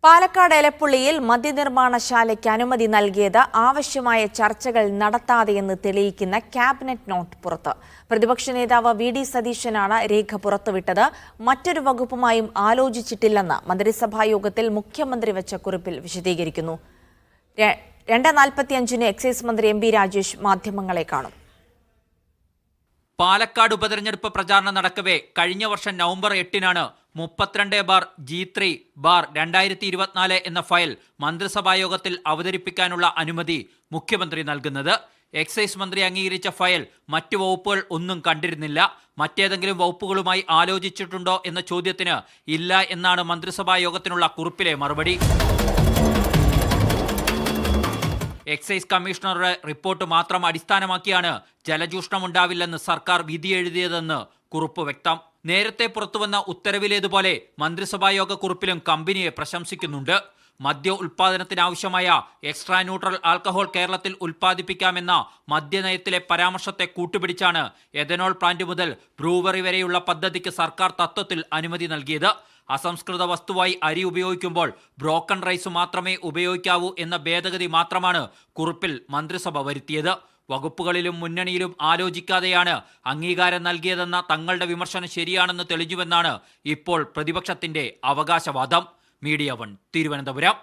പാലക്കാട് എലപ്പുള്ളിയിൽ മദ്യനിർമ്മാണശാലയ്ക്ക് അനുമതി നൽകിയത് ആവശ്യമായ ചർച്ചകൾ നടത്താതെയെന്ന് തെളിയിക്കുന്ന ക്യാബിനറ്റ് നോട്ട് പുറത്ത്. പ്രതിപക്ഷ നേതാവ് വി.ഡി. സതീശനാണ് രേഖ പുറത്തുവിട്ടത്. മറ്റൊരു വകുപ്പുമായും ആലോചിച്ചിട്ടില്ലെന്ന് മന്ത്രിസഭായോഗത്തിൽ മുഖ്യമന്ത്രി വെച്ച കുറിപ്പിൽ വിശദീകരിക്കുന്നു. 2:45 എക്സൈസ് മന്ത്രി എം.പി. രാജേഷ് മാധ്യമങ്ങളെ കാണും. പാലക്കാട് ഉപതെരഞ്ഞെടുപ്പ് പ്രചാരണം നടക്കവേ കഴിഞ്ഞ വർഷം നവംബർ 8-നാണ് 32/G3/2024 എന്ന ഫയൽ മന്ത്രിസഭായോഗത്തിൽ അവതരിപ്പിക്കാനുള്ള അനുമതി മുഖ്യമന്ത്രി നൽകുന്നത്. എക്സൈസ് മന്ത്രി അംഗീകരിച്ച ഫയൽ മറ്റു വകുപ്പുകൾ ഒന്നും കണ്ടിരുന്നില്ല. മറ്റേതെങ്കിലും വകുപ്പുകളുമായി ആലോചിച്ചിട്ടുണ്ടോ എന്ന ചോദ്യത്തിന് ഇല്ല എന്നാണ് മന്ത്രിസഭായോഗത്തിനുള്ള കുറിപ്പിലെ മറുപടി. എക്സൈസ് കമ്മീഷണറുടെ റിപ്പോർട്ട് മാത്രം അടിസ്ഥാനമാക്കിയാണ് ജലചൂഷണമുണ്ടാവില്ലെന്ന് സർക്കാർ വിധി എഴുതിയതെന്ന് കുറിപ്പ് വ്യക്തം. നേരത്തെ പുറത്തുവന്ന ഉത്തരവിലേതുപോലെ മന്ത്രിസഭായോഗ കുറിപ്പിലും കമ്പനിയെ പ്രശംസിക്കുന്നുണ്ട്. മദ്യ ഉൽപാദനത്തിനാവശ്യമായ എക്സ്ട്രാ ന്യൂട്രൽ ആൽക്കഹോൾ കേരളത്തിൽ ഉൽപ്പാദിപ്പിക്കാമെന്ന മദ്യനയത്തിലെ പരാമർശത്തെ കൂട്ടുപിടിച്ചാണ് എഥനോൾ പ്ലാന്റ് മുതൽ ബ്രൂവറി വരെയുള്ള പദ്ധതിക്ക് സർക്കാർ തത്വത്തിൽ അനുമതി നൽകിയത്. അസംസ്കൃത വസ്തുവായി അരി ഉപയോഗിക്കുമ്പോൾ ബ്രോക്കൺ റൈസ് മാത്രമേ ഉപയോഗിക്കാവൂ എന്ന ഭേദഗതി മാത്രമാണ് കുറിപ്പിൽ മന്ത്രിസഭ വരുത്തിയത്. വകുപ്പുകളിലും മുന്നണിയിലും ആലോചിക്കാതെയാണ് അംഗീകാരം നൽകിയതെന്ന തങ്ങളുടെ വിമർശനം ശരിയാണെന്ന് തെളിഞ്ഞുവെന്നാണ് ഇപ്പോൾ പ്രതിപക്ഷത്തിന്റെ അവകാശവാദം. മീഡിയ 1 തിരുവനന്തപുരം.